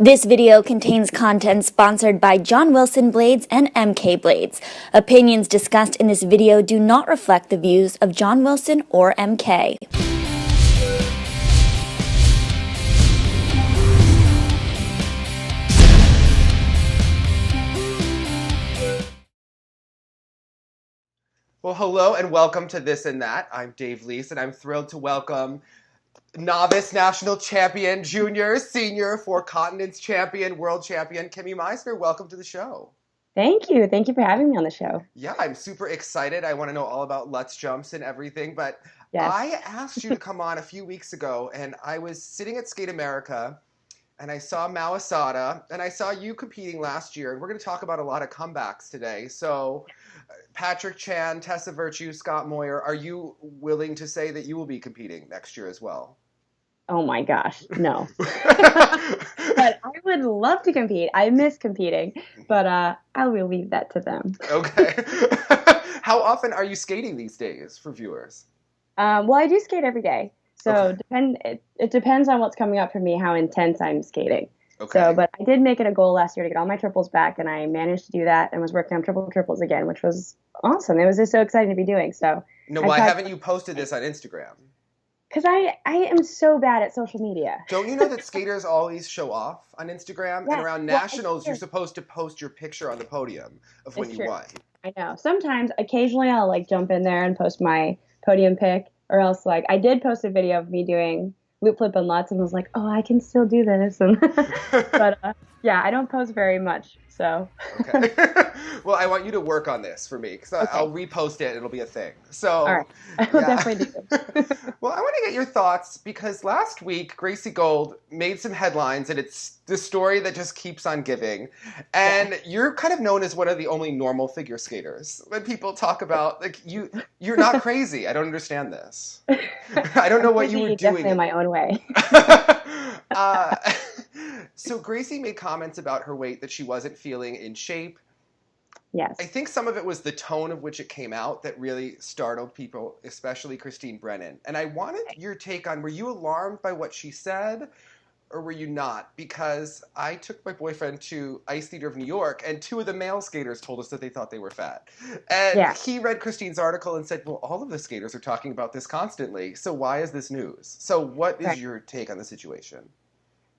This video contains content sponsored by John Wilson Blades and MK Blades. Opinions discussed in this video do not reflect the views of John Wilson or MK. Well, hello and welcome to This and That. I'm Dave Leese, and I'm thrilled to welcome novice national champion, junior, senior, four continents champion, world champion, Kimmie Meissner. Welcome to the show. Thank you. Thank you for having me on the show. Yeah, I'm super excited. I want to know all about Lutz jumps and everything, but Yes. I asked you to come on a few weeks ago, and I was sitting at Skate America, and I saw Mao Asada, and I saw you competing last year, and we're going to talk about a lot of comebacks today. So Patrick Chan, Tessa Virtue, Scott Moir, are you willing to say that you will be competing next year as well? Oh my gosh, no. But I would love to compete. I miss competing, but I will leave that to them. Okay. How often are you skating these days for viewers? Well, I do skate every day. So Okay. it depends on what's coming up for me, how intense I'm skating. Okay. So, but I did make it a goal last year to get all my triples back, and I managed to do that and was working on triples again, which was awesome. It was just so exciting to be doing. So, No, why haven't you posted this on Instagram? because I am so bad at social media. Don't you know that skaters always show off on Instagram? Yeah, And around well, nationals, you're it's true. supposed to post your picture on the podium of when It's you true. won. I know. Sometimes, occasionally, I'll like jump in there and post my podium pic, or else like I did post a video of me doing loop flip and Lutz, and was like, oh, I can still do this. And but yeah, I don't post very much. So Okay. Well, I want you to work on this for me, because Okay. I'll repost it. It'll be a thing. So, all right, I will yeah. definitely do this. Well, I want to get your thoughts, because last week Gracie Gold made some headlines, and it's the story that just keeps on giving. And you're kind of known as one of the only normal figure skaters. When people talk about, like, you're not crazy. I don't understand this. I don't know what you were Definitely doing. in my own way. uh, so Gracie made comments about her weight that she wasn't feeling in shape. Yes. I think some of it was the tone of which it came out that really startled people, especially Christine Brennan. And I wanted your take on, were you alarmed by what she said, or were you not? Because I took my boyfriend to Ice Theater of New York, and two of the male skaters told us that they thought they were fat. And Yeah. he read Christine's article and said, well, all of the skaters are talking about this constantly, so why is this news? So what is Right. your take on the situation?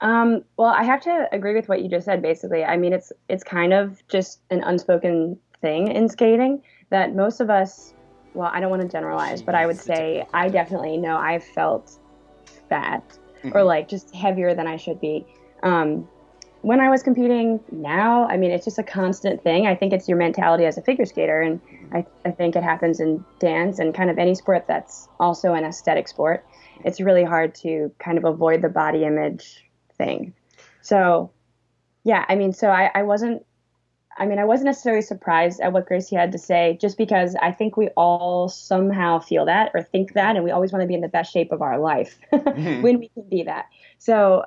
Well, I have to agree with what you just said, basically. I mean, it's kind of just an unspoken thing in skating that most of us, well, I don't want to generalize, but I would say I definitely know I've felt fat or like just heavier than I should be. When I was competing now, I mean, it's just a constant thing. I think it's your mentality as a figure skater, and I think it happens in dance and kind of any sport that's also an aesthetic sport. It's really hard to kind of avoid the body image thing. So, yeah, I mean, so I wasn't necessarily surprised at what Gracie had to say, just because I think we all somehow feel that or think that, and we always want to be in the best shape of our life when we can be that. So,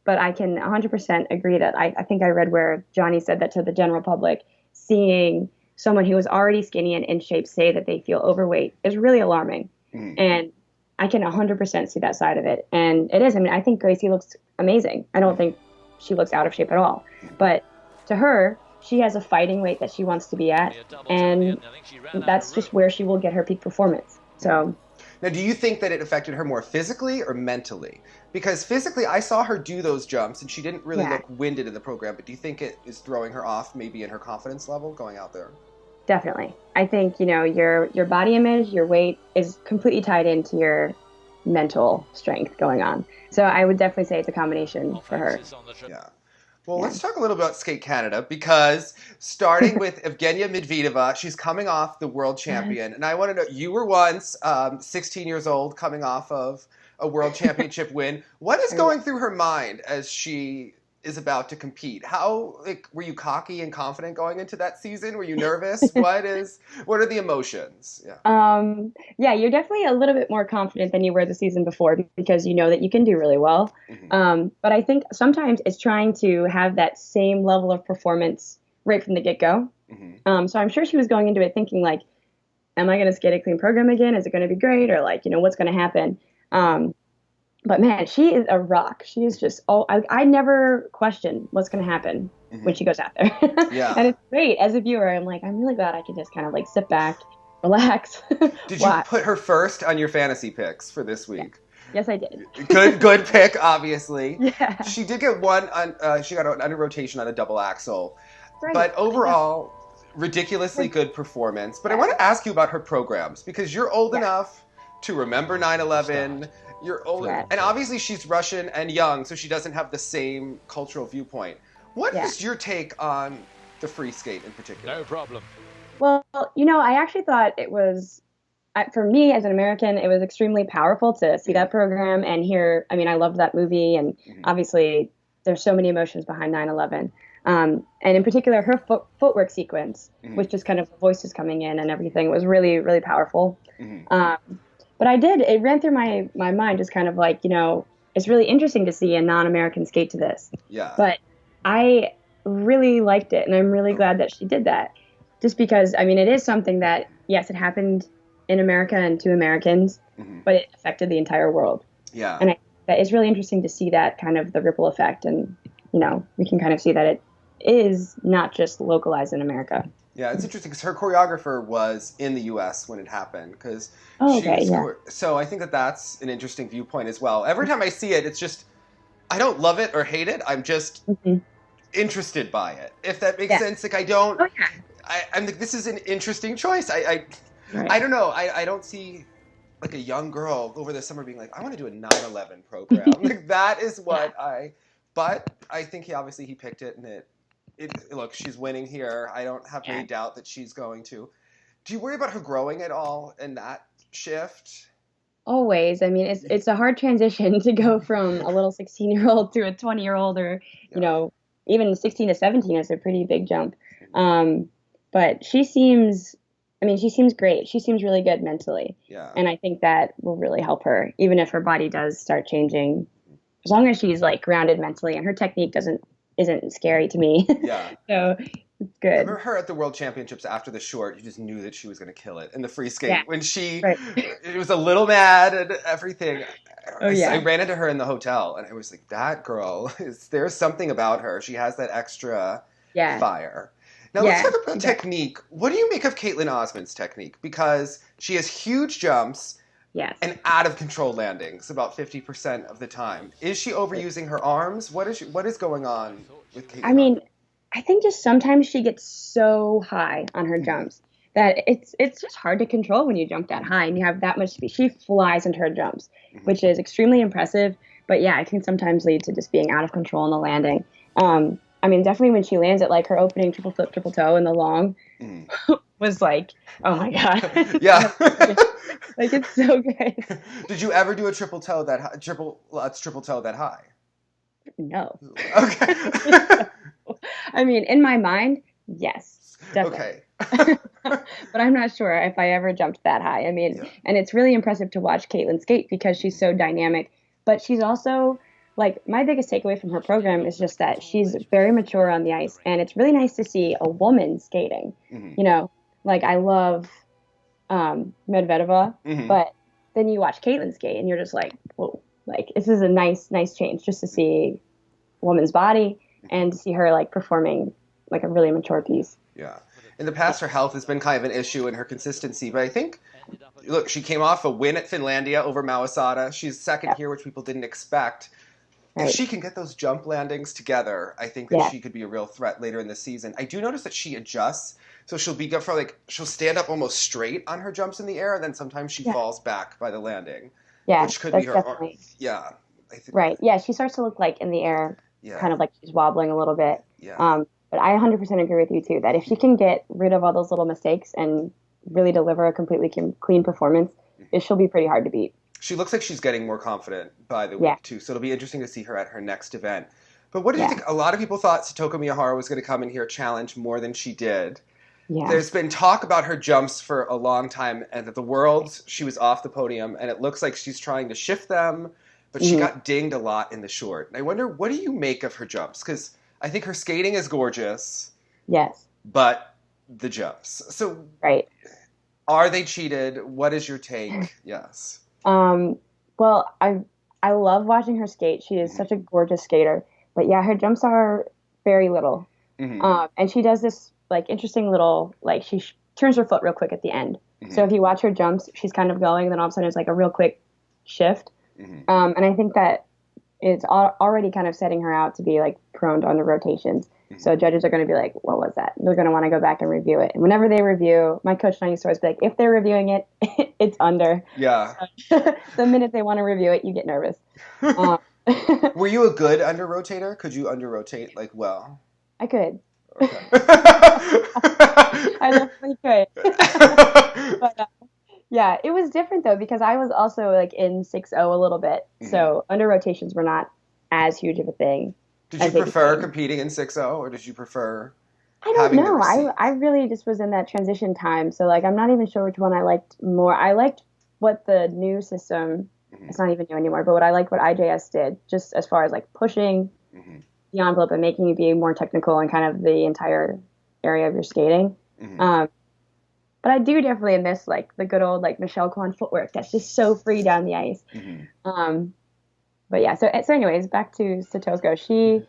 but I can 100% agree that I think I read where Johnny said that to the general public, seeing someone who was already skinny and in shape say that they feel overweight is really alarming. And I can 100% see that side of it. And it is. I mean, I think Gracie looks amazing. I don't think she looks out of shape at all. But to her, she has a fighting weight that she wants to be at. And that's just where she will get her peak performance. So Now, do you think that it affected her more physically or mentally? Because physically, I saw her do those jumps, and she didn't really look winded in the program. But do you think it is throwing her off maybe in her confidence level going out there? definitely. I think, your body image, your weight is completely tied into your mental strength going on. So I would definitely say it's a combination for her. Yeah. Well, let's talk a little about Skate Canada, because starting with Evgenia Medvedeva, she's coming off the world champion. And I want to know, you were once 16 years old coming off of a world championship win. What is going through her mind as she is about to compete? How, were you cocky and confident going into that season? Were you nervous? What are the emotions? Yeah. Yeah, you're definitely a little bit more confident than you were the season before, because you know that you can do really well. But I think sometimes it's trying to have that same level of performance right from the get-go. So I'm sure she was going into it thinking like, am I going to skate a clean program again? Is it going to be great? Or like, what's going to happen? But man, she is a rock. She is just, I never question what's going to happen when she goes out there. Yeah. And it's great. As a viewer, I'm like, I'm really glad I can just kind of like sit back, relax. Did you put her first on your fantasy picks for this week? Yes, I did. Good pick, obviously. Yeah. She did get one on, she got an under rotation on a double Axel. Right. But overall, ridiculously good performance. But I want to ask you about her programs, because you're old enough to remember 9/11. You're old, and obviously she's Russian and young, so she doesn't have the same cultural viewpoint. What is your take on the free skate in particular? No problem. Well, I actually thought it was, for me as an American, it was extremely powerful to see that program and hear. I mean, I loved that movie, and obviously there's so many emotions behind 9/11. And in particular, her footwork sequence, which just kind of voices coming in and everything, was really, really powerful. But it ran through my mind just kind of like, it's really interesting to see a non-American skate to this. Yeah. But I really liked it, and I'm really glad that she did that. Just because, I mean, it is something that, yes, it happened in America and to Americans, but it affected the entire world. Yeah. And that it's really interesting to see that kind of the ripple effect, and, we can kind of see that it is not just localized in America. Yeah, it's interesting because her choreographer was in the U.S. when it happened. So I think that's an interesting viewpoint as well. Every time I see it, it's just, I don't love it or hate it. I'm just interested by it, if that makes sense. Like, I don't, I'm like, this is an interesting choice. I don't know. I don't see like a young girl over the summer being like, I want to do a 9/11 program. Like, that is what but I think he picked it, and look, she's winning here. I don't have any doubt that she's going to. Do you worry about her growing at all in that shift? Always. I mean, it's a hard transition to go from a little 16-year-old to a 20-year-old, or, even 16 to 17 is a pretty big jump. But she seems great. She seems really good mentally. Yeah. And I think that will really help her, even if her body does start changing, as long as she's like grounded mentally and her technique isn't scary to me. Yeah. So it's good. I remember her at the World Championships after the short. You just knew that she was going to kill it in the free skate. When it was a little mad and everything. I ran into her in the hotel, and I was like, that girl, there's something about her. She has that extra fire. Now let's talk about technique. What do you make of Kaetlyn Osmond's technique? Because she has huge jumps. Yes. And out of control landings about 50% of the time. Is she overusing her arms? What is going on with Kaetlyn? I mean, I think just sometimes she gets so high on her jumps that it's just hard to control when you jump that high and you have that much speed. She flies into her jumps, which is extremely impressive. But yeah, it can sometimes lead to just being out of control in the landing. I mean, definitely when she lands it, like her opening triple flip, triple toe in the long was like, oh my God. Yeah. Like, it's so good. Did you ever do a triple toe that high? No. Okay. I mean, in my mind, yes, definitely. Okay. But I'm not sure if I ever jumped that high. I mean, and it's really impressive to watch Kaetlyn skate because she's so dynamic. But she's also, like, my biggest takeaway from her program is just that she's very mature on the ice. And it's really nice to see a woman skating. Like, I love Medvedeva, but then you watch Kaetlyn skate and you're just like, whoa, like, this is a nice change just to see a woman's body and to see her like performing like a really mature piece. Yeah. In the past, her health has been kind of an issue and her consistency, but I think, look, she came off a win at Finlandia over Mawasada. She's second here, which people didn't expect. If she can get those jump landings together, I think that she could be a real threat later in the season. I do notice that she adjusts. So she'll be good for she'll stand up almost straight on her jumps in the air, and then sometimes she falls back by the landing. Yeah, which could be her. Yeah. Right. Yeah, she starts to look like in the air, kind of like she's wobbling a little bit. Yeah. But I 100% agree with you too that if she can get rid of all those little mistakes and really deliver a completely clean performance, she'll be pretty hard to beat. She looks like she's getting more confident by the week too, so it'll be interesting to see her at her next event. But what do you think? A lot of people thought Satoko Miyahara was going to come in here challenge more than she did. Yeah. There's been talk about her jumps for a long time, and at the Worlds, she was off the podium, and it looks like she's trying to shift them, but she got dinged a lot in the short. And I wonder, what do you make of her jumps? Because I think her skating is gorgeous. Yes. But the jumps. So are they cheated? What is your take? Yes. Well, I love watching her skate. She is such a gorgeous skater. But yeah, her jumps are very little. And she does this like interesting little, like turns her foot real quick at the end. So if you watch her jumps, she's kind of going, then all of a sudden it's like a real quick shift. And I think that it's already kind of setting her out to be like prone to under rotations. So judges are going to be like, what was that? They're going to want to go back and review it. And whenever they review, my coach and I used to always be like, if they're reviewing it, it's under. Yeah. So, the minute they want to review it, you get nervous. Were you a good under rotator? Could you under rotate like well? I could. Okay. I definitely could. But yeah, it was different though because I was also like in 6-0 a little bit. So under rotations were not as huge of a thing. Did you prefer competing in 6-0 or did you prefer I don't know. I really just was in that transition time. So like I'm not even sure which one I liked more. I liked what the new system it's not even new anymore, but what IJS did just as far as like pushing the envelope and making you be more technical in kind of the entire area of your skating. But I do definitely miss like the good old like Michelle Kwan footwork that's just so free down the ice. But yeah, so anyways, back to Satoko.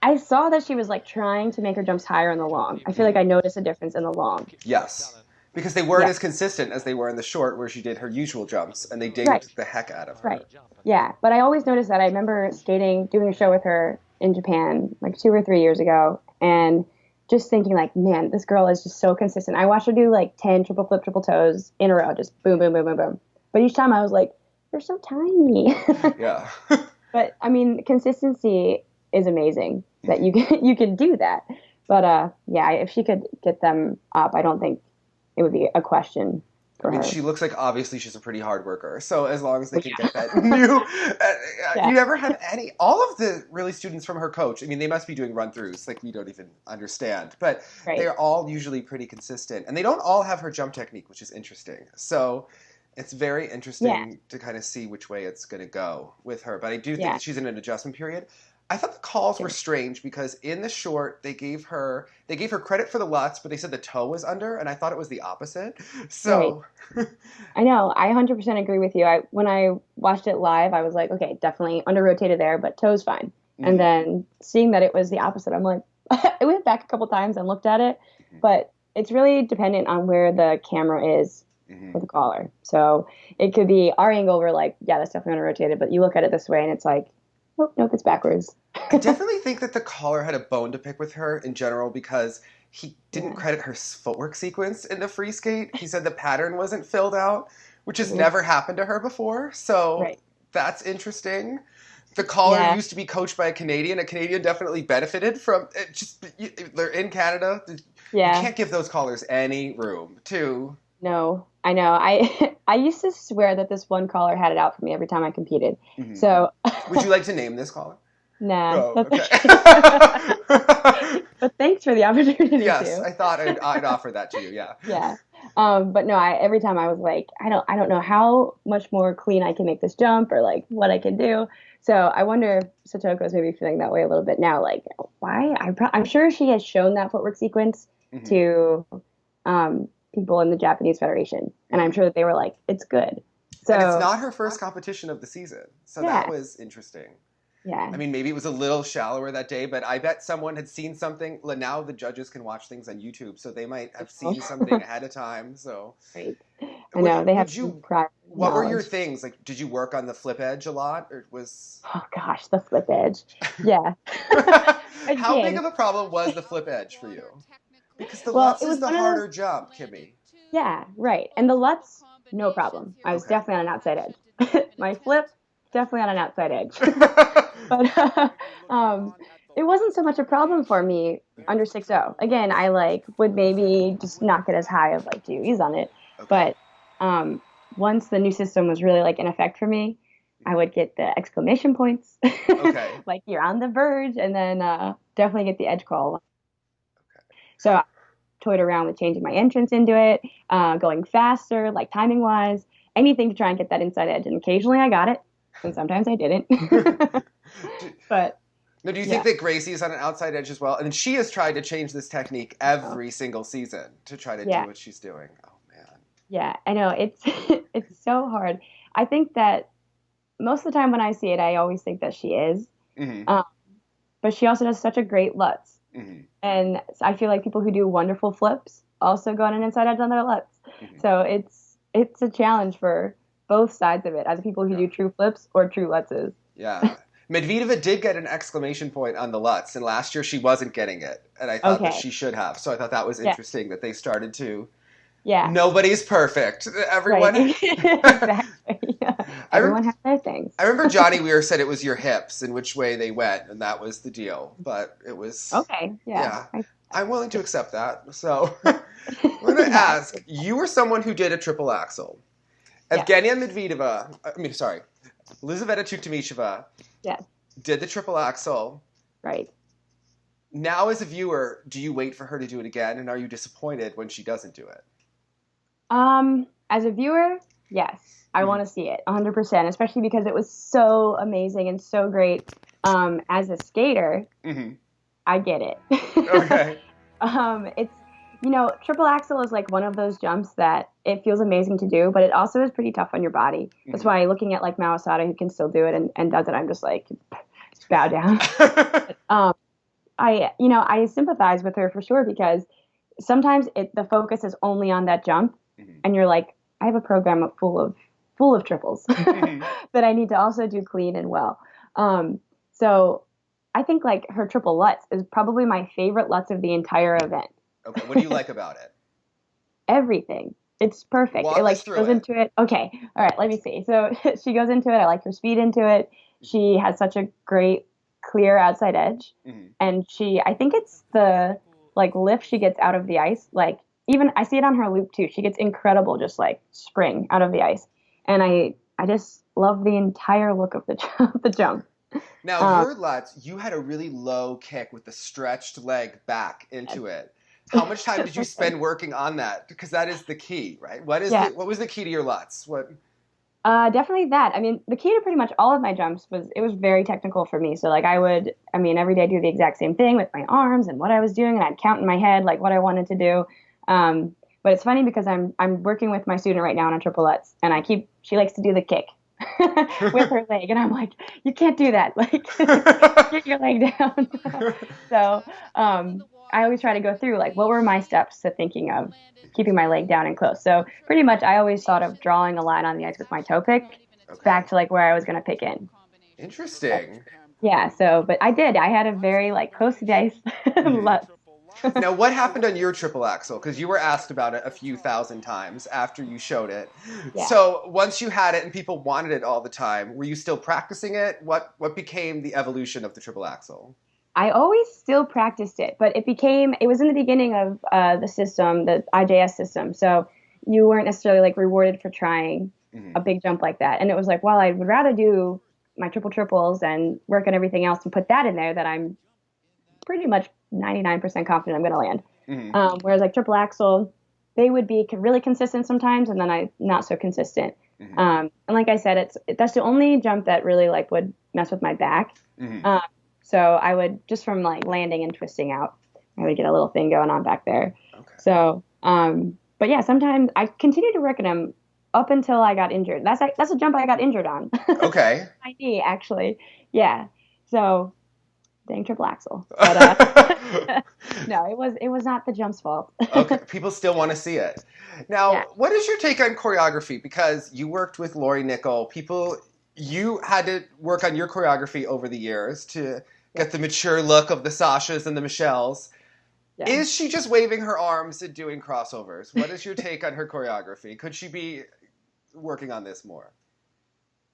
I saw that she was like trying to make her jumps higher in the long. I feel like I noticed a difference in the long. Yes. Because they weren't as consistent as they were in the short where she did her usual jumps and they dinged the heck out of her. Right. Yeah. But I always noticed that. I remember doing a show with her in Japan like 2 or 3 years ago and just thinking like, man, this girl is just so consistent. I watched her do like 10 triple flip, triple toes in a row, just boom, boom, boom, boom, boom. But each time I was like, you're so tiny. Yeah. But I mean, consistency is amazing that you can do that. But yeah, if she could get them up, I don't think it would be a question for her. She looks like obviously she's a pretty hard worker. So as long as they can get that new, you never have all of the really students from her coach. I mean, they must be doing run throughs like we don't even understand, but they're all usually pretty consistent and they don't all have her jump technique, which is interesting. So it's very interesting to kind of see which way it's going to go with her. But I do think that she's in an adjustment period. I thought the calls were strange because in the short they gave her credit for the Lutz, but they said the toe was under, and I thought it was the opposite. So I know, I 100% agree with you. When I watched it live, I was like, okay, definitely under rotated there, but toe's fine. And then seeing that it was the opposite, I'm like, I went back a couple times and looked at it, but it's really dependent on where the camera is for the caller. So it could be our angle, we're like, yeah, that's definitely under rotated, but you look at it this way and it's like, oh, no, it's backwards. I definitely think that the caller had a bone to pick with her in general because he didn't credit her footwork sequence in the free skate. He said the pattern wasn't filled out, which has never happened to her before. So that's interesting. The caller used to be coached by a Canadian. A Canadian definitely benefited from it. They're in Canada. You can't give those callers any room to... No, I know. I used to swear that this one caller had it out for me every time I competed. So would you like to name this caller? Nah. Oh, okay. But thanks for the opportunity. Yes, I thought I'd offer that to you. Yeah. Yeah. But no, every time I was like, I don't know how much more clean I can make this jump or like what I can do. So I wonder if Satoko is maybe feeling that way a little bit now. Like, why? I'm sure she has shown that footwork sequence to people in the Japanese Federation, and I'm sure that they were like, it's good. So and it's not her first competition of the season, so that was interesting. Yeah. I mean, maybe it was a little shallower that day, but I bet someone had seen something. Now the judges can watch things on YouTube, so they might have seen something ahead of time. So I know they have. What were your things? Like, did you work on the flip edge a lot, or was? Oh gosh, the flip edge. Yeah. How big of a problem was the flip edge for you? Because the Lutz is the harder jump, Kimmie. Yeah, right. And the Lutz, no problem. I was definitely on an outside edge. My flip, definitely on an outside edge. But it wasn't so much a problem for me under 6-0. Again, I would maybe just not get as high of GOEs on it. Okay. But once the new system was really in effect for me, I would get the exclamation points. Okay. Like you're on the verge, and then definitely get the edge call. So I toyed around with changing my entrance into it, going faster, timing wise, anything to try and get that inside edge. And occasionally I got it, and sometimes I didn't. But now, do you think that Gracie is on an outside edge as well? And she has tried to change this technique every single season to try to do what she's doing. Oh man. Yeah, I know it's it's so hard. I think that most of the time when I see it, I always think that she is. Mm-hmm. But she also does such a great Lutz. Mm-hmm. And I feel like people who do wonderful flips also go on an inside edge on their Lutz. Mm-hmm. So it's a challenge for both sides of it, as people who do true flips or true Lutzes. Yeah. Medvedeva did get an exclamation point on the Lutz, and last year she wasn't getting it, and I thought that she should have. So I thought that was interesting that they started to. Yeah. Nobody's perfect. Everyone. Right. Exactly. Yeah. Everyone has their things. I remember Johnny Weir said it was your hips and which way they went, and that was the deal. But it was. Okay. Yeah. I'm willing to accept that. So I'm going to ask, you were someone who did a triple axel. Evgenia Medvedeva, Elizaveta Tuktamysheva did the triple axel. Right. Now as a viewer, do you wait for her to do it again, and are you disappointed when she doesn't do it? As a viewer, yes. I want to see it 100%, especially because it was so amazing and so great. As a skater, I get it. Okay. It's, triple axel is like one of those jumps that it feels amazing to do, but it also is pretty tough on your body. That's why looking at like Mao Asada, who can still do it and does it, I'm just like, bow down. I sympathize with her for sure, because sometimes the focus is only on that jump, and you're like, I have a program full of triples that I need to also do clean and well. So I think like her triple Lutz is probably my favorite Lutz of the entire event. Okay, what do you like about it? Everything. It's perfect. Walk it like us through goes it. into it. Okay. All right, let me see. So she goes into it. I like her speed into it. She has such a great clear outside edge. And I think it's the like lift she gets out of the ice. Like even I see it on her loop too. She gets incredible just like spring out of the ice. And I just love the entire look of the jump. Now, your Lutz, you had a really low kick with the stretched leg back into it. How much time did you spend working on that? Because that is the key, right? What was the key to your Lutz? Definitely that. I mean, the key to pretty much all of my jumps was very technical for me. So like every day do the exact same thing with my arms and what I was doing, and I'd count in my head like what I wanted to do. But it's funny because I'm working with my student right now on a triple Lutz, and she likes to do the kick with her leg, and I'm like, you can't do that. Like, get your leg down. So I always try to go through like what were my steps to thinking of keeping my leg down and close. So pretty much I always thought of drawing a line on the ice with my toe pick back to like where I was going to pick in. Interesting. Yeah. So, but I had a very like close to the ice Lutz. Now, what happened on your triple axel? Because you were asked about it a few thousand times after you showed it. Yeah. So once you had it and people wanted it all the time, were you still practicing it? What became the evolution of the triple axel? I always still practiced it, but it was in the beginning of the system, the IJS system. So you weren't necessarily like rewarded for trying a big jump like that. And it was like, well, I would rather do my triples and work on everything else and put that in there that I'm pretty much 99% confident I'm going to land. Whereas like triple axel, they would be really consistent sometimes, and then I'm not so consistent. And like I said, that's the only jump that really like would mess with my back. So I would, just from like landing and twisting out, I would get a little thing going on back there. Okay. So, but yeah, sometimes I continued to work on them up until I got injured. That's a jump I got injured on. Okay. My knee, actually. Yeah. So, dang triple axel. But no, it was not the jump's fault. Okay. People still want to see it. Now, What is your take on choreography? Because you worked with Lori Nickel. You had to work on your choreography over the years to get the mature look of the Sashas and the Michelles. Yeah. Is she just waving her arms and doing crossovers? What is your take on her choreography? Could she be working on this more?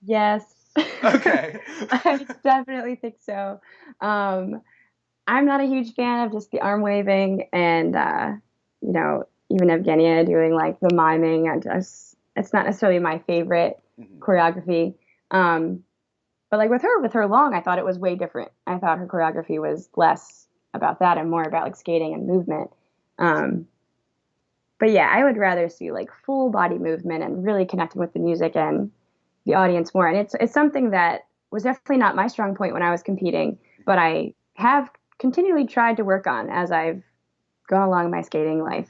Yes. Okay. I definitely think so. I'm not a huge fan of just the arm waving and, even Evgenia doing like the miming. It's not necessarily my favorite choreography. But like with her long, I thought it was way different. I thought her choreography was less about that and more about like skating and movement. But yeah, I would rather see like full body movement and really connecting with the music and the audience more. And it's something that was definitely not my strong point when I was competing, but I have continually tried to work on as I've gone along my skating life.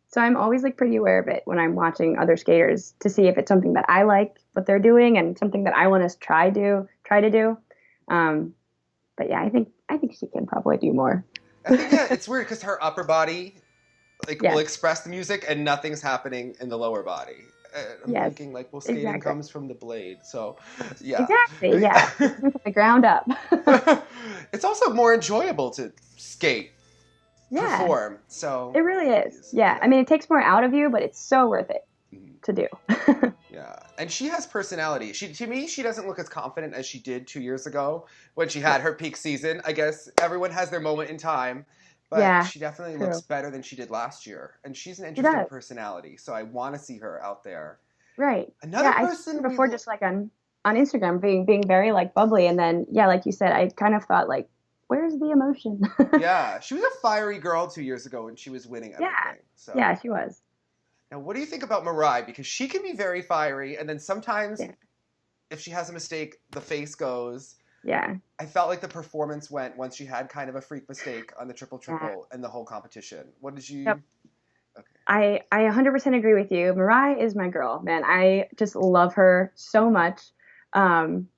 So I'm always like pretty aware of it when I'm watching other skaters to see if it's something that I like what they're doing and something that I want to try to do. But yeah, I think she can probably do more. I think it's weird because her upper body Yeah. will express the music and nothing's happening in the lower body. I'm thinking like, well, skating comes from the blade, so yeah. Exactly, yeah. From the ground up. It's also more enjoyable to skate, perform. So it really is. Yeah, I mean, it takes more out of you, but it's so worth it to do. Yeah, and she has personality. To me, she doesn't look as confident as she did 2 years ago when she had her peak season. I guess everyone has their moment in time, but she definitely looks better than she did last year. And she's an interesting personality, so I want to see her out there. Right. Another person before, just like on Instagram, being very like bubbly, and then like you said, I kind of thought like, where's the emotion? Yeah, she was a fiery girl 2 years ago when she was winning everything. So. Yeah, she was. Now, what do you think about Mirai? Because she can be very fiery, and then sometimes if she has a mistake, the face goes. Yeah. I felt like the performance went once she had kind of a freak mistake on the triple and the whole competition. What did you... Yep. Okay. I 100% agree with you. Mirai is my girl, man. I just love her so much. And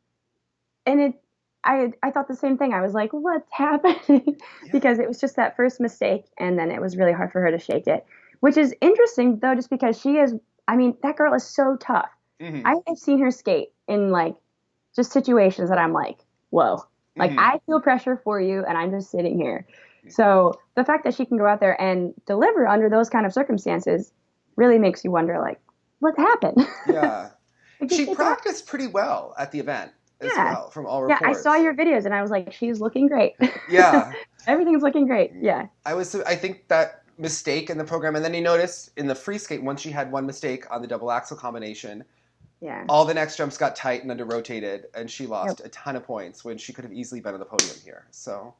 I thought the same thing. I was like, what's happening? Because it was just that first mistake, and then it was really hard for her to shake it. Which is interesting, though, just because that girl is so tough. Mm-hmm. I have seen her skate in, like, just situations that I'm like, whoa. Like, I feel pressure for you, and I'm just sitting here. Mm-hmm. So the fact that she can go out there and deliver under those kind of circumstances really makes you wonder, like, what happened? Yeah. She practiced pretty well at the event as well, from all reports. Yeah, I saw your videos, and I was like, she's looking great. Yeah. Everything's looking great, yeah. I think that mistake in the program, and then you notice in the free skate, once she had one mistake on the double axel combination, all the next jumps got tight and under rotated, and she lost a ton of points when she could have easily been on the podium here. So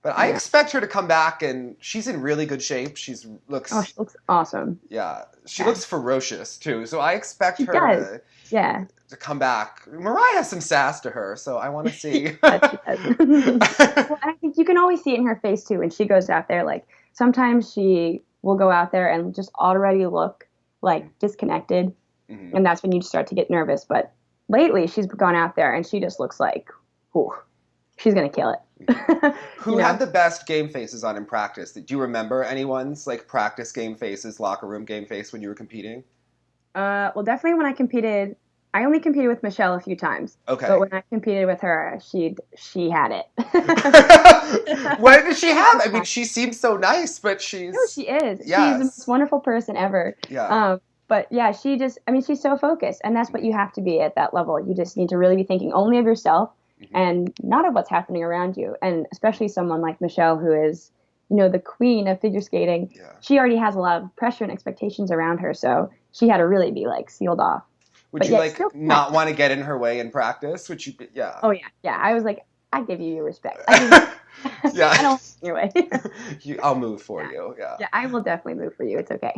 but I expect her to come back, and she's in really good shape. She looks awesome. Yeah, she looks ferocious too. So I expect her to come back. Mirai has some sass to her, so I want to see. Well, I think you can always see it in her face too when she goes out there. Like, sometimes she will go out there and just already look like disconnected, and that's when you start to get nervous. But lately, she's gone out there and she just looks like, ooh, she's gonna kill it. Who had the best game faces on in practice? Do you remember anyone's like practice game faces, locker room game face when you were competing? Well, definitely when I competed. I only competed with Michelle a few times. Okay. But when I competed with her, she had it. What did she have? I mean, she seems so nice, but she's... No, she is. Yes. She's the most wonderful person ever. Yeah. But yeah, she's so focused. And that's what you have to be at that level. You just need to really be thinking only of yourself and not of what's happening around you. And especially someone like Michelle, who is, the queen of figure skating. Yeah. She already has a lot of pressure and expectations around her. So she had to really be like sealed off. Would you not want to get in her way in practice? Would you? Yeah. Oh yeah. I was like, I give you your respect. Yeah. I don't want your way. I'll move for you. Yeah. Yeah, I will definitely move for you. It's okay.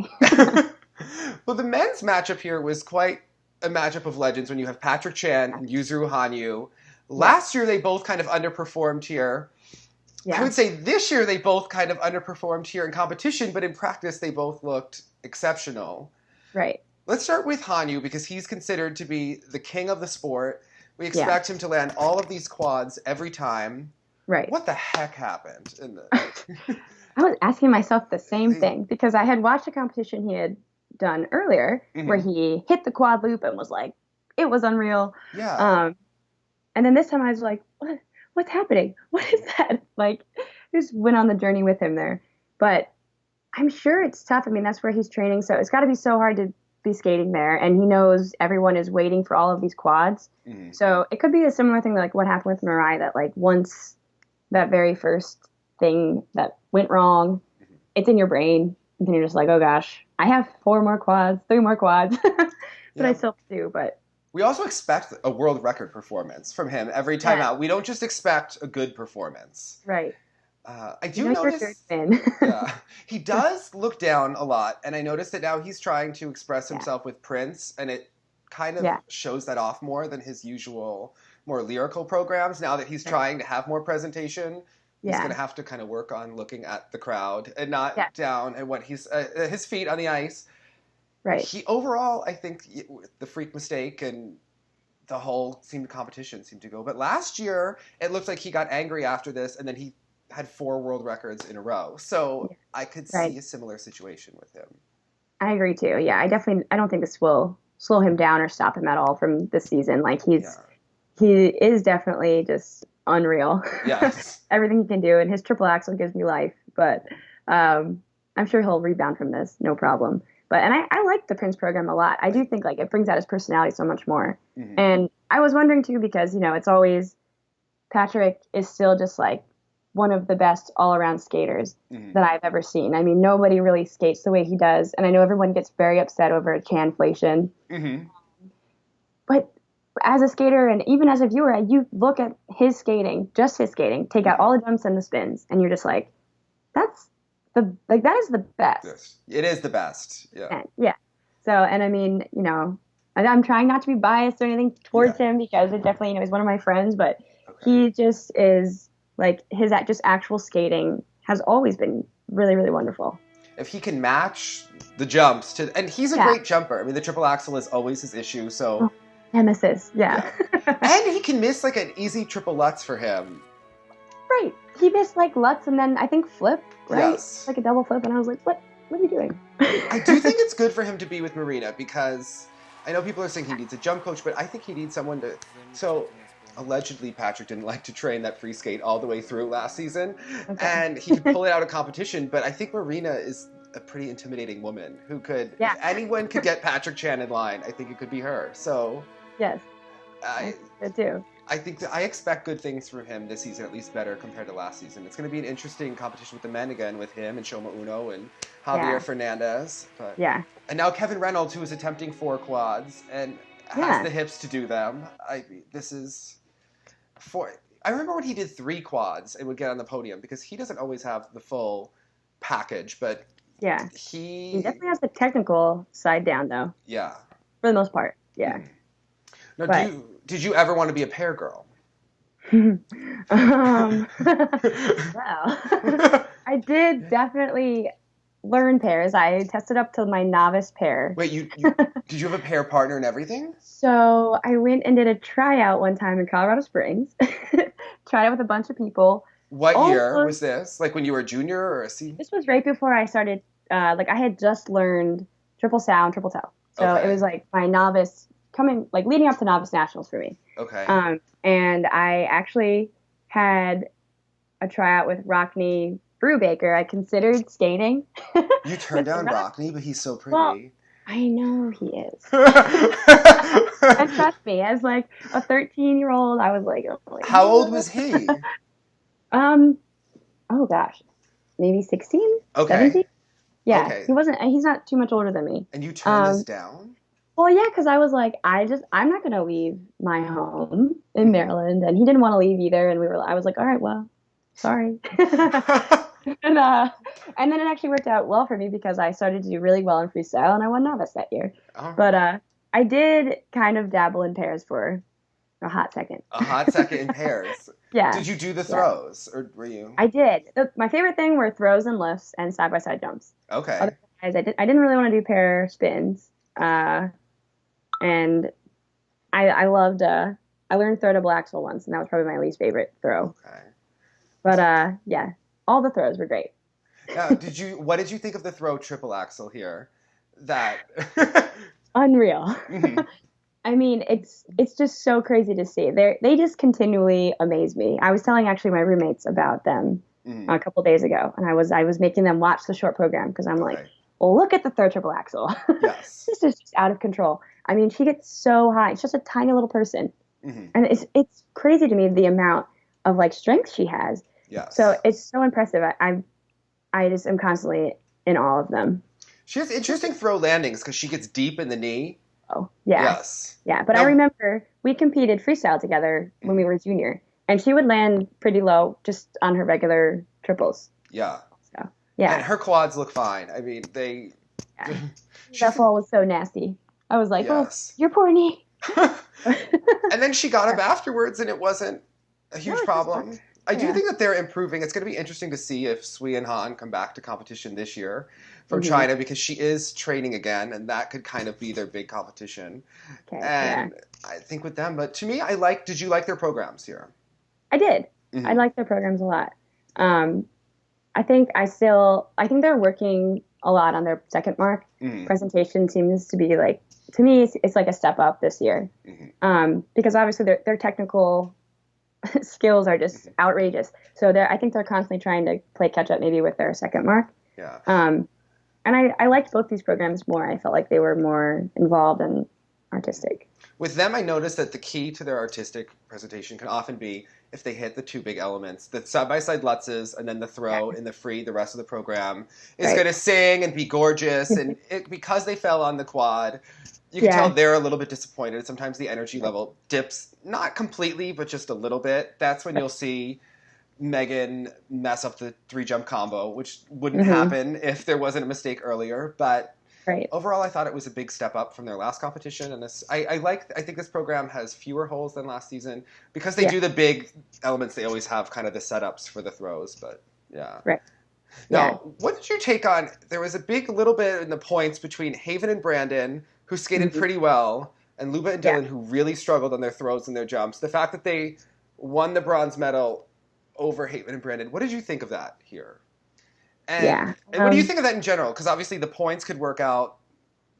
Well, the men's matchup here was quite a matchup of legends when you have Patrick Chan and Yuzuru Hanyu. Last year they both kind of underperformed here. Yeah. I would say this year they both kind of underperformed here in competition, but in practice they both looked exceptional. Right. Let's start with Hanyu because he's considered to be the king of the sport. We expect him to land all of these quads every time. Right. What the heck happened? I was asking myself the same thing because I had watched a competition he had done earlier where he hit the quad loop and was like, it was unreal. Yeah. And then this time I was like, what's happening? What is that? Like, just went on the journey with him there. But I'm sure it's tough. I mean, that's where he's training. So it's got to be so hard to be skating there, and he knows everyone is waiting for all of these quads. So it could be a similar thing like what happened with Mirai, that like once that very first thing that went wrong, it's in your brain, and then you're just like, oh gosh, I have 3 more quads, but I still do. But we also expect a world record performance from him every time out. We don't just expect a good performance. Right. I do notice he does look down a lot, and I noticed that now he's trying to express himself with Prince, and it kind of shows that off more than his usual more lyrical programs now that he's trying to have more presentation. He's going to have to kind of work on looking at the crowd and not down and what he's his feet on the ice. Right. He overall, I think, the freak mistake and the whole competition seemed to go. But last year, it looked like he got angry after this, and then he had 4 world records in a row. So I could see a similar situation with him. I agree too. Yeah, I don't think this will slow him down or stop him at all from this season. Like he is definitely just unreal. Yes. Everything he can do, and his triple axel gives me life. But I'm sure he'll rebound from this, no problem. But I like the Prince program a lot. I do think like it brings out his personality so much more. Mm-hmm. And I was wondering too, because it's always Patrick is still just like one of the best all-around skaters that I've ever seen. I mean, nobody really skates the way he does, and I know everyone gets very upset over Chanflation. Mm-hmm. But as a skater and even as a viewer, you look at his skating, just his skating, take out all the jumps and the spins, and you're just like, that is the best. Yes. It is the best. Yeah. Yeah. So, and I mean, I'm trying not to be biased or anything towards him because it definitely, he's one of my friends, but he just is like his just actual skating has always been really, really wonderful. If he can match the jumps and he's a great jumper. I mean, the triple axel is always his issue. So nemesis. Yeah. And he can miss like an easy triple Lutz for him. Right. He missed like Lutz and then I think flip, right? Yes. Like a double flip. And I was like, what are you doing? I do think it's good for him to be with Marina because I know people are saying he needs a jump coach, but I think he needs someone to... So allegedly Patrick didn't like to train that free skate all the way through last season. Okay. And he could pull it out of competition, but I think Marina is a pretty intimidating woman who could... If anyone could get Patrick Chan in line, I think it could be her. So... Yes. I do. I think I expect good things from him this season, at least better compared to last season. It's going to be an interesting competition with the men again, with him and Shoma Uno and Javier Fernandez. But, and now Kevin Reynolds, who is attempting 4 quads and has the hips to do them. This is 4. I remember when he did 3 quads and would get on the podium because he doesn't always have the full package, but he definitely has the technical side down, though. Yeah. For the most part, yeah. Now, did you ever want to be a pair girl? Well, I did definitely learn pairs. I tested up to my novice pair. Wait, did you have a pair partner and everything? So I went and did a tryout one time in Colorado Springs. Tried out with a bunch of people. What year was this? Like when you were a junior or a senior? This was right before I started. I had just learned triple sow and triple toe. So it was like my novice leading up to novice nationals for me. Okay. And I actually had a tryout with Rockney Brubaker. I considered skating. You turned down Rockney, but he's so pretty. Well, I know he is. And trust me, as like a 13-year-old, I was like, how old was he? Oh gosh, maybe 16. Okay. 17? Yeah. Okay. He's not too much older than me. And you turned this down? Well, yeah, because I was like, I'm not going to leave my home in Maryland. And he didn't want to leave either. And I was like, all right, well, sorry. and then it actually worked out well for me because I started to do really well in freestyle and I won novice that year. Right. But I did kind of dabble in pairs for a hot second. A hot second in pairs? Yeah. Did you do the throws or were you? I did. My favorite thing were throws and lifts and side-by-side jumps. Okay. Otherwise, I didn't really want to do pair spins. And I loved, I learned throw double axel once, and that was probably my least favorite throw. Okay. But, yeah, all the throws were great. Now, what did you think of the throw triple axel here? Unreal. Mm-hmm. I mean, it's just so crazy to see. They just continually amaze me. I was telling actually my roommates about them a couple days ago, and I was making them watch the short program because I'm like, well, look at the third triple axel. Yes. This is just out of control. I mean, she gets so high. She's just a tiny little person. Mm-hmm. And it's crazy to me the amount of like strength she has. Yes. So it's so impressive. I just am constantly in awe of them. She has interesting throw landings because she gets deep in the knee. Oh, yeah. Yes. Yeah, but I remember we competed freestyle together when we were junior, and she would land pretty low just on her regular triples. Yeah. So, yeah. And her quads look fine. I mean, they... Yeah. That fall was so nasty. I was like, oh, your poor knee. And then she got up afterwards, and it wasn't a huge problem. I do think that they're improving. It's going to be interesting to see if Sui and Han come back to competition this year from China, because she is training again, and that could kind of be their big competition. Okay, and I think with them, but to me, did you like their programs here? I did. I like their programs a lot. I think they're working a lot on their second mark. Presentation seems to be like, to me, it's like a step up this year. Because obviously their technical skills are just outrageous. So I think they're constantly trying to play catch up maybe with their second mark. Yeah. And I liked both these programs more. I felt like they were more involved and artistic. With them, I noticed that the key to their artistic presentation can often be if they hit the two big elements, the side-by-side lutzes and then the throw in the free. The rest of the program is going to sing and be gorgeous. And because they fell on the quad, you can tell they're a little bit disappointed. Sometimes the energy level dips, not completely, but just a little bit. That's when you'll see Meagan mess up the 3-jump combo, which wouldn't happen if there wasn't a mistake earlier. But overall, I thought it was a big step up from their last competition. And this, I think this program has fewer holes than last season because they do the big elements. They always have kind of the setups for the throws. But Now, what did you take on? There was a little bit in the points between Haven and Brandon, who skated pretty well, and Luba and Dylan, who really struggled on their throws and their jumps. The fact that they won the bronze medal over Haven and Brandon, what did you think of that here? And what do you think of that in general? Because obviously the points could work out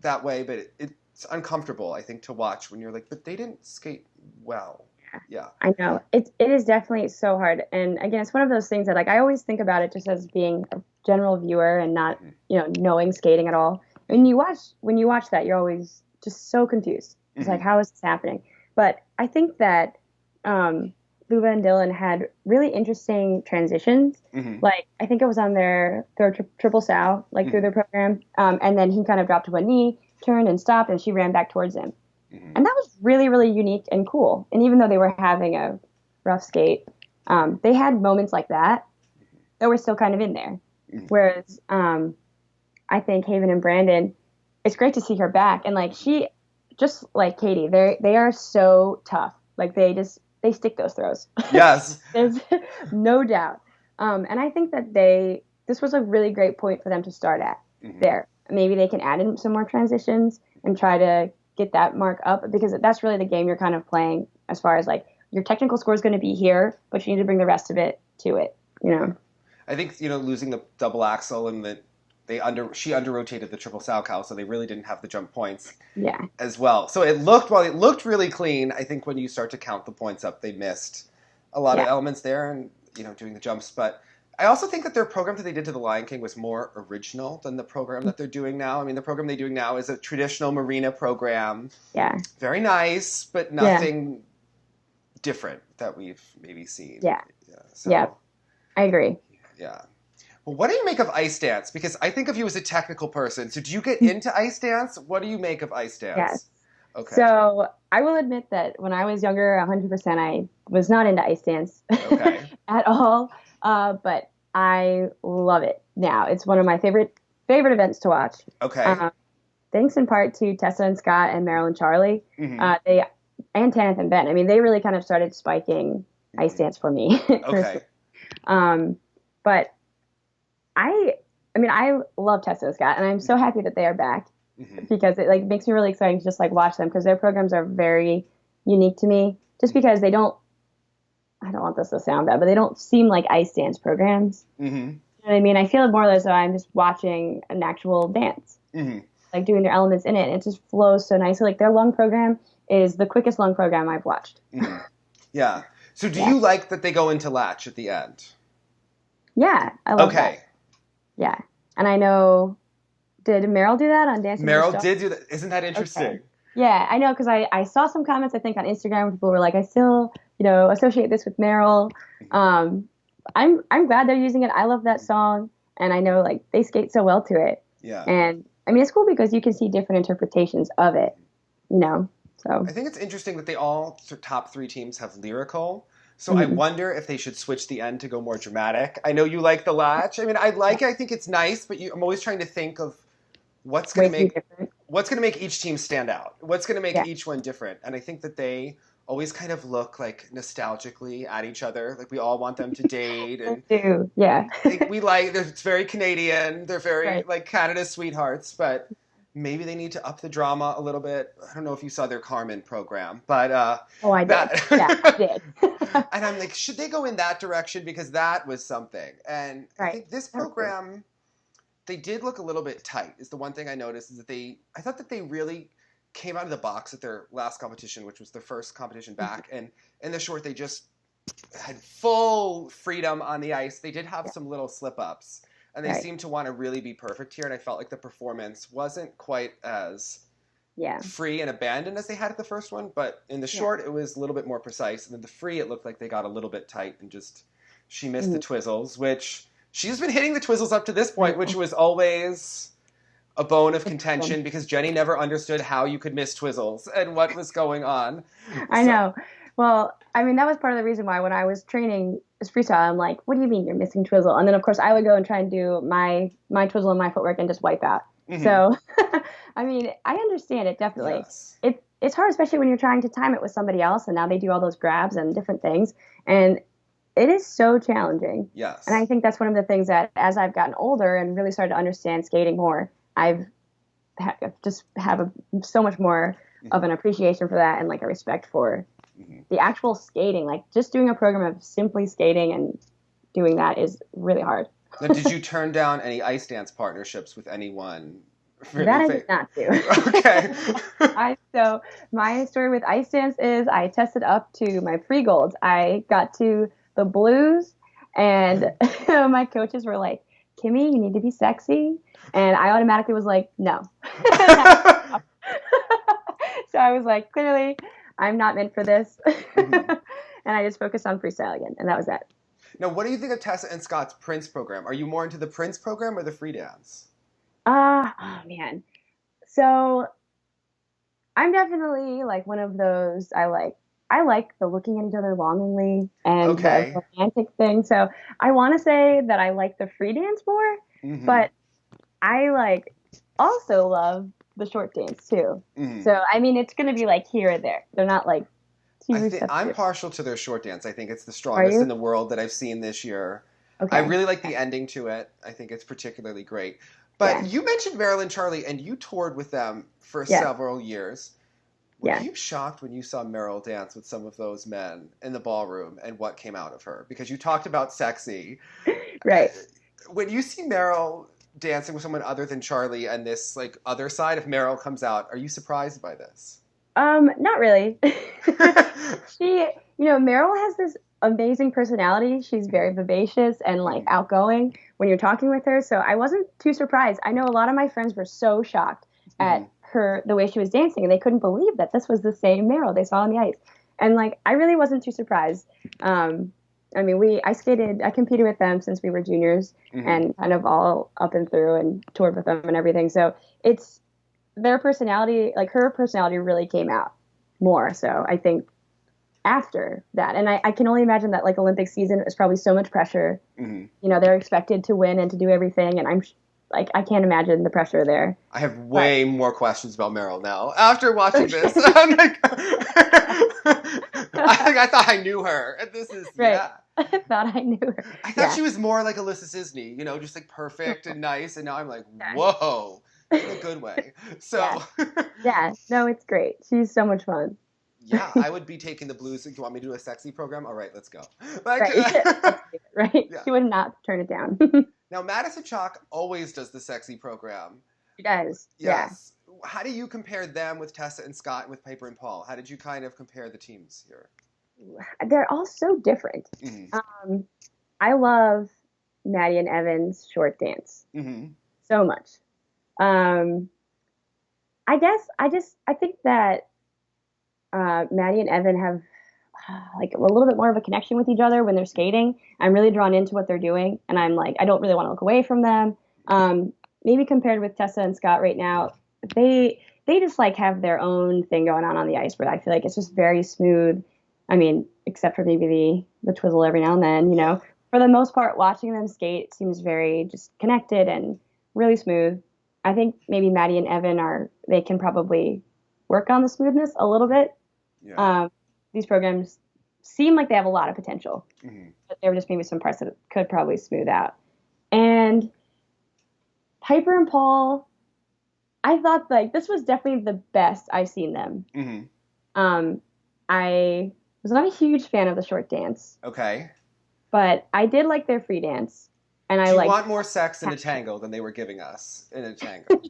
that way, but it's uncomfortable, I think, to watch when you're like, but they didn't skate well. Yeah. I know. It is definitely so hard. And again, it's one of those things that, like, I always think about it just as being a general viewer and not, knowing skating at all. When you watch that, you're always just so confused. It's like, how is this happening? But I think that Luba and Dylan had really interesting transitions. Like, I think it was on their triple sow, through their program. And then he kind of dropped to one knee, turned and stopped, and she ran back towards him. And that was really, really unique and cool. And even though they were having a rough skate, they had moments like that were still kind of in there. Whereas I think Haven and Brandon, it's great to see her back. And she, just like Katie, they are so tough. Like, they stick those throws. Yes. There's no doubt. And I think that this was a really great point for them to start at there. Maybe they can add in some more transitions and try to get that mark up, because that's really the game you're kind of playing, as far as your technical score is going to be here, but you need to bring the rest of it to it, I think, losing the double axel and she under-rotated the triple sow cow, so they really didn't have the jump points as well. So it looked really clean. I think when you start to count the points up, they missed a lot of elements there and, doing the jumps. But I also think that their program that they did to the Lion King was more original than the program that they're doing now. I mean, the program they're doing now is a traditional marina program. Yeah. Very nice, but nothing different that we've maybe seen. Yeah. I agree. Yeah. Well, what do you make of ice dance? Because I think of you as a technical person. So do you get into ice dance? What do you make of ice dance? Yes. Okay. So I will admit that when I was younger, 100%, I was not into ice dance at all. But I love it now. It's one of my favorite events to watch. Okay. Thanks in part to Tessa and Scott and Meryl and Charlie. They and Tanith and Ben. I mean, they really kind of started spiking ice dance for me. Okay. But I love Tessa and Scott, and I'm so happy that they are back because it makes me really excited to just watch them, because their programs are very unique to me. Just because they don't. I don't want this to sound bad, but they don't seem like ice dance programs. You know what I mean? I feel more as though I'm just watching an actual dance, doing their elements in it. And it just flows so nicely. Their lung program is the quickest lung program I've watched. Yeah. So do you like that they go into latch at the end? Yeah, I love that. Yeah. And I know, did Meryl do that on Dancing with the Stars? Meryl did do that. Isn't that interesting? Okay. Yeah, I know, because I saw some comments, I think, on Instagram where people were like, I still, associate this with Meryl. I'm glad they're using it. I love that song, and I know, they skate so well to it. Yeah. And, I mean, it's cool because you can see different interpretations of it, so. I think it's interesting that they all top 3 teams have lyrical. So I wonder if they should switch the end to go more dramatic. I know you like the latch. I mean, I like it. I think it's nice, but I'm always trying to think of what's going to make each team stand out. What's going to make each one different? And I think that they always kind of look like nostalgically at each other. Like we all want them to date, and do. Yeah. it's very Canadian. They're very Right. like Canada's sweethearts, but maybe they need to up the drama a little bit. I don't know if you saw their Carmen program, but Oh, I did. Yeah, I did. and I'm like, should they go in that direction, because that was something. And I think this program, they did look a little bit tight. Is the one thing I noticed, is that I thought that they really came out of the box at their last competition, which was their first competition back, and in the short they just had full freedom on the ice. They did have some little slip-ups, and they seemed to want to really be perfect here, and I felt like the performance wasn't quite as free and abandoned as they had at the first one, but in the short it was a little bit more precise, and then the free it looked like they got a little bit tight, and just she missed the twizzles, which she's been hitting the twizzles up to this point, which was always a bone of contention, because Jenny never understood how you could miss twizzles and what was going on. I know. Well, I mean, that was part of the reason why when I was training as freestyle, I'm like, what do you mean you're missing twizzle? And then, of course, I would go and try and do my twizzle and my footwork and just wipe out. Mm-hmm. So, I mean, I understand it, definitely. Yes. It's hard, especially when you're trying to time it with somebody else, and now they do all those grabs and different things. And it is so challenging. Yes. And I think that's one of the things that, as I've gotten older and really started to understand skating more, I've just have so much more of an appreciation for that, and like a respect for the actual skating. Like just doing a program of simply skating and doing that is really hard. Now, did you turn down any ice dance partnerships with anyone? That I did not do. Okay. So my story with ice dance is I tested up to my pre-golds. I got to the blues, and my coaches were like, Kimmie, you need to be sexy. And I automatically was like, no. So I was like, clearly, I'm not meant for this. And I just focused on freestyle again. And that was that. Now, what do you think of Tessa and Scott's Prince program? Are you more into the Prince program or the free dance? Oh, man. So I'm definitely like one of those, I like the looking at each other longingly and the romantic thing. So I want to say that I like the free dance more, but I also love the short dance too. So I mean, it's going to be like here or there. They're not like too I'm partial to their short dance. I think it's the strongest in the world that I've seen this year. Okay. I really like the ending to it. I think it's particularly great. But you mentioned Marilyn Charlie, and you toured with them for several years. Were you shocked when you saw Meryl dance with some of those men in the ballroom and what came out of her? Because you talked about sexy. Right. When you see Meryl dancing with someone other than Charlie, and this like other side of Meryl comes out, are you surprised by this? Not really. Meryl has this amazing personality. She's very vivacious and like outgoing when you're talking with her. So I wasn't too surprised. I know a lot of my friends were so shocked at the way she was dancing, and they couldn't believe that this was the same Meryl they saw on the ice. And like, I really wasn't too surprised. I mean, I competed with them since we were juniors and kind of all up and through and toured with them and everything. So it's their personality, like her personality really came out more. So I think after that, and I can only imagine that like Olympic season is probably so much pressure. They're expected to win and to do everything. And I can't imagine the pressure there. I have way more questions about Meryl now. After watching this, I'm like, I thought I knew her. And this is, I thought I knew her. I thought she was more like Alyssa Sisney, just like perfect and nice. And now I'm like, whoa, in a good way. So. No, it's great. She's so much fun. Yeah, I would be taking the blues. Do you want me to do a sexy program? All right, let's go. Right. Yeah. She would not turn it down. Now, Madison Chalk always does the sexy program. She does. Yes. Yeah. How do you compare them with Tessa and Scott, with Piper and Paul? How did you kind of compare the teams here? They're all so different. I love Maddie and Evan's short dance so much. I think that Maddie and Evan have like a little bit more of a connection with each other when they're skating. I'm really drawn into what they're doing, and I'm like, I don't really want to look away from them. Maybe compared with Tessa and Scott right now, they just like have their own thing going on the ice, where I feel like it's just very smooth. I mean, except for maybe the twizzle every now and then, For the most part, watching them skate seems very just connected and really smooth. I think maybe Maddie and Evan they can probably work on the smoothness a little bit. Yeah. these programs seem like they have a lot of potential, Mhm. but there were just maybe some parts that could probably smooth out. And Piper and Paul, I thought like this was definitely the best I've seen them. Mhm. I was not a huge fan of the short dance, Okay. but I did like their free dance, and Do I you liked. want more sex in a tango than they were giving us in a tango?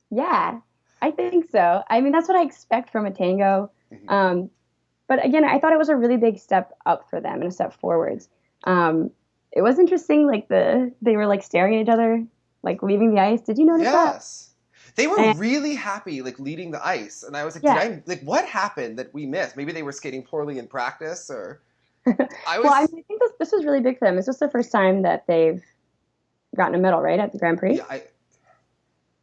Yeah, I think so. I mean, that's what I expect from a tango. Mhm. But again, I thought it was a really big step up for them and a step forwards. It was interesting, like they were like staring at each other, like leaving the ice. Did you notice that? Yes. They were And really happy, like leading the ice, and I was like, yeah. what happened that we missed? Maybe they were skating poorly in practice, or I Well, I was. mean, I think this was really big for them. Is this the first time that they've gotten a medal, right, at the Grand Prix? Yeah,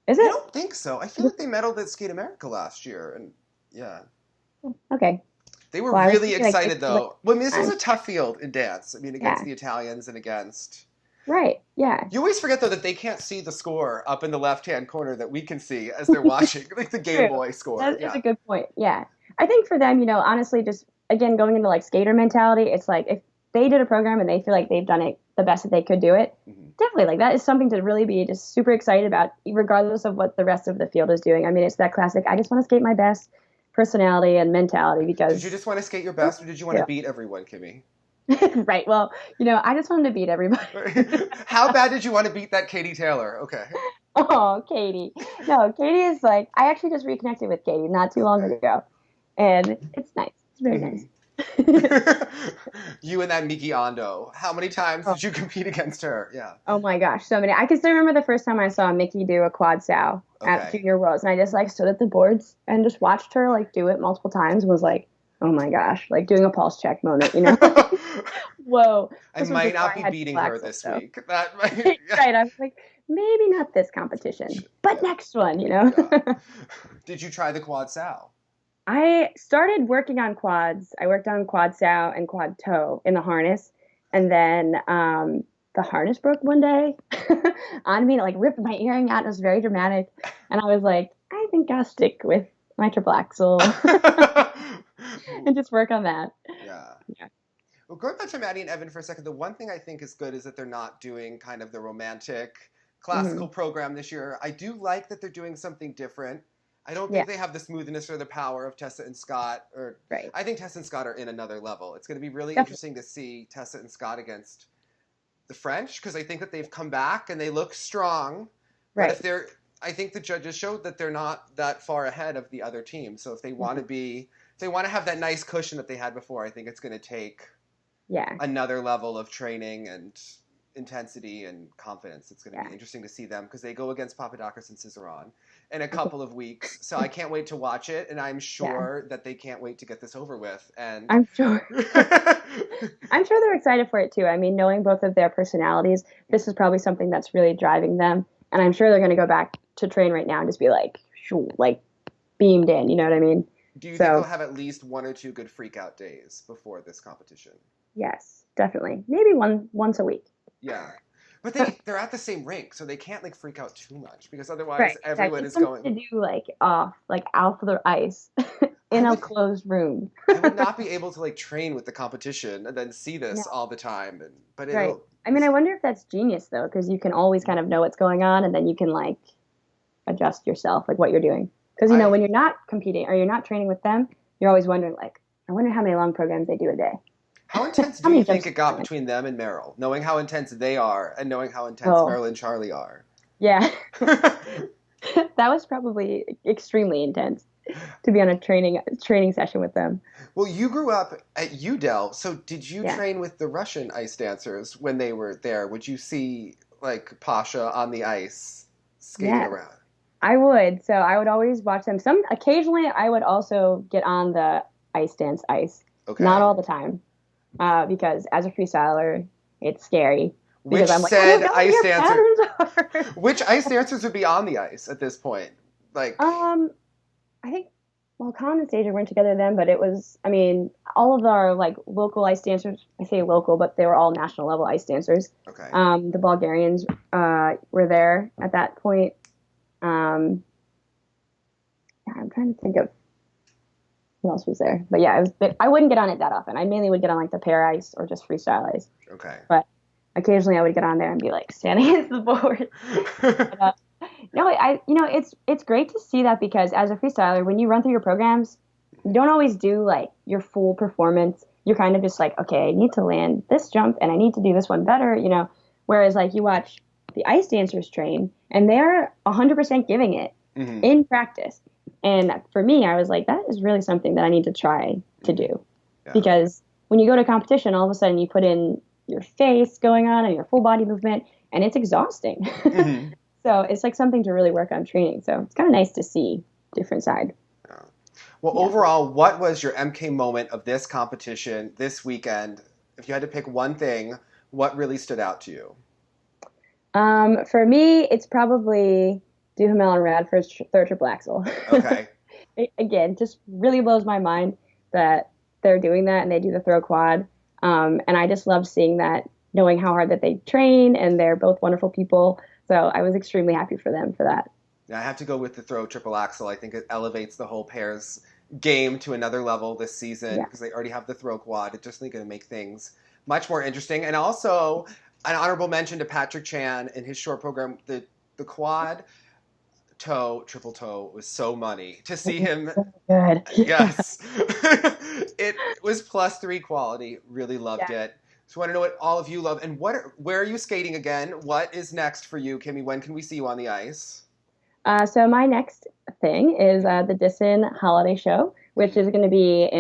Is I it? don't think so. I feel like they medaled at Skate America last year, and yeah, Okay. they were Well, I was really thinking, like, excited it's like though. Well, I mean, this was time. a tough field in dance. I mean, against Yeah. the Italians and against. Right. Yeah. You always forget though that they can't see the score up in the left-hand corner that we can see as they're watching, like the Game True. Boy score. That is Yeah. a good point. Yeah. I think for them, honestly, just again going into like skater mentality, it's like if they did a program and they feel like they've done it the best that they could do it, Mhm. definitely like that is something to really be just super excited about, regardless of what the rest of the field is doing. I mean, it's that classic. I just want to skate my best personality and mentality because. Did you just want to skate your best, or did you want to beat everyone, Kimmie? Right. Well, I just wanted to beat everybody. How bad did you want to beat that Katie Taylor? Okay. Oh, Katie. No, Katie is like, I actually just reconnected with Katie not too long ago. And it's nice. It's very nice. You and that Miki Ando. How many times did you compete against her? Yeah. Oh my gosh, so many. I can still remember the first time I saw Mickey do a quad sow at Junior Worlds. And I just like stood at the boards and just watched her like do it multiple times and was like, oh my gosh, like doing a pulse check moment, Whoa. I might not be beating her this week. That might, yeah. Right. I was like, maybe not this competition, but next one, Yeah. Did you try the quad sow? I started working on quads. I worked on quad sow and quad toe in the harness. And then the harness broke one day on me. It like ripped my earring out. It was very dramatic. And I was like, I think I'll stick with my triple axel and just work on that. Yeah. Well, going back to Maddie and Evan for a second, the one thing I think is good is that they're not doing kind of the romantic classical program this year. I do like that they're doing something different. I don't think they have the smoothness or the power of Tessa and Scott. I think Tessa and Scott are in another level. It's going to be really interesting to see Tessa and Scott against the French because I think that they've come back and they look strong. Right. But I think the judges showed that they're not that far ahead of the other team. So if they want to have that nice cushion that they had before, I think it's going to take another level of training and intensity and confidence. It's going to be interesting to see them because they go against Papadakis and Cizeron in a couple of weeks. So I can't wait to watch it, and I'm sure that they can't wait to get this over with. And I'm sure. I'm sure they're excited for it too. I mean, knowing both of their personalities, this is probably something that's really driving them. And I'm sure they're going to go back to train right now and just be like beamed in. You know what I mean? Do you think they'll have at least one or two good freak out days before this competition? Yes, definitely. Maybe once a week. Yeah. But they're at the same rink, so they can't freak out too much because otherwise everyone is going to do off the ice in a closed room. I would not be able to train with the competition and then see this all the time. But I mean, I wonder if that's genius though, because you can always kind of know what's going on, and then you can adjust yourself what you're doing. Because when you're not competing or you're not training with them, you're always wondering I wonder how many long programs they do a day. How intense do you think it got between them and Meryl, knowing how intense they are and knowing how intense Meryl and Charlie are? Yeah. That was probably extremely intense to be on a training session with them. Well, you grew up at UDEL, so did you train with the Russian ice dancers when they were there? Would you see Pasha on the ice skating around? I would. So I would always watch them. Occasionally I would also get on the ice dance ice. Okay. Not all the time. Because as a freestyler, it's scary. Which said ice dancers? Which ice dancers would be on the ice at this point? I think Chan and Stasia weren't together then, but it was. I mean, all of our local ice dancers. I say local, but they were all national level ice dancers. Okay. The Bulgarians were there at that point. I'm trying to think of who else was there? But yeah, I wouldn't get on it that often. I mainly would get on like the pair ice or just freestyle ice. Okay. But occasionally I would get on there and be like standing against the board. But, no, it's great to see that, because as a freestyler, when you run through your programs, you don't always do like your full performance. You're kind of just like, okay, I need to land this jump and I need to do this one better, Whereas like you watch the ice dancers train and they're 100% giving it in practice. And for me, I was like, that is really something that I need to try to do. Yeah. Because when you go to competition, all of a sudden you put in your face going on and your full body movement, and it's exhausting. Mm-hmm. So it's like something to really work on training. So it's kind of nice to see different side. Yeah. Well, overall, what was your MK moment of this competition this weekend? If you had to pick one thing, what really stood out to you? For me, it's probably Duhamel and Radford's third triple axel. Okay. Again, just really blows my mind that they're doing that and they do the throw quad. And I just love seeing that, knowing how hard that they train, and they're both wonderful people. So I was extremely happy for them for that. Yeah, I have to go with the throw triple axel. I think it elevates the whole pair's game to another level this season, because they already have the throw quad. It's just going to make things much more interesting. And also, an honorable mention to Patrick Chan in his short program, the quad toe, triple toe was so money. To see him, so good. Yes. It was +3 quality. Really loved it. Just want to know what all of you love. And where are you skating again? What is next for you, Kimmie? When can we see you on the ice? So my next thing is the Dissin holiday show, which is going to be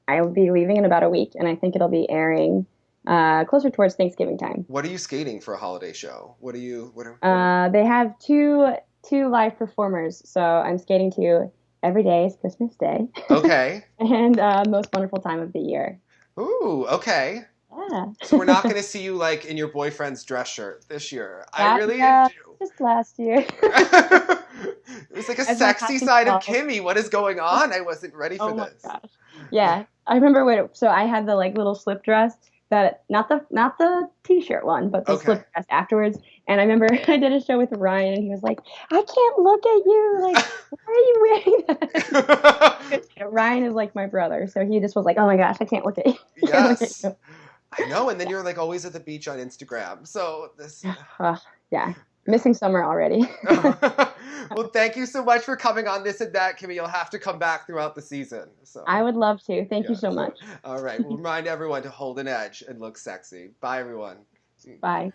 I'll be leaving in about a week, and I think it'll be airing closer towards Thanksgiving time. What are you skating for a holiday show? They have two live performers, so I'm skating to Every Day is Christmas Day. Okay. And Most Wonderful Time of the Year. Ooh, okay. Yeah. So we're not going to see you like in your boyfriend's dress shirt this year. Just last year. It was like a sexy side of Kimmie. What is going on? I wasn't ready for this. Oh my gosh. Yeah, I remember so I had the like little slip dress, that not the t-shirt one, but the slip dress afterwards. And I remember I did a show with Ryan, and he was like, "I can't look at you. Like, why are you wearing that?" Ryan is like my brother, so he just was like, "Oh my gosh, I can't look at you." Yes. I know, and then you're like always at the beach on Instagram. So this yeah. Missing summer already. Well, thank you so much for coming on This and That, Kimmie. You'll have to come back throughout the season. So I would love to. Thank you so much. All right. We'll remind everyone to hold an edge and look sexy. Bye, everyone. Bye.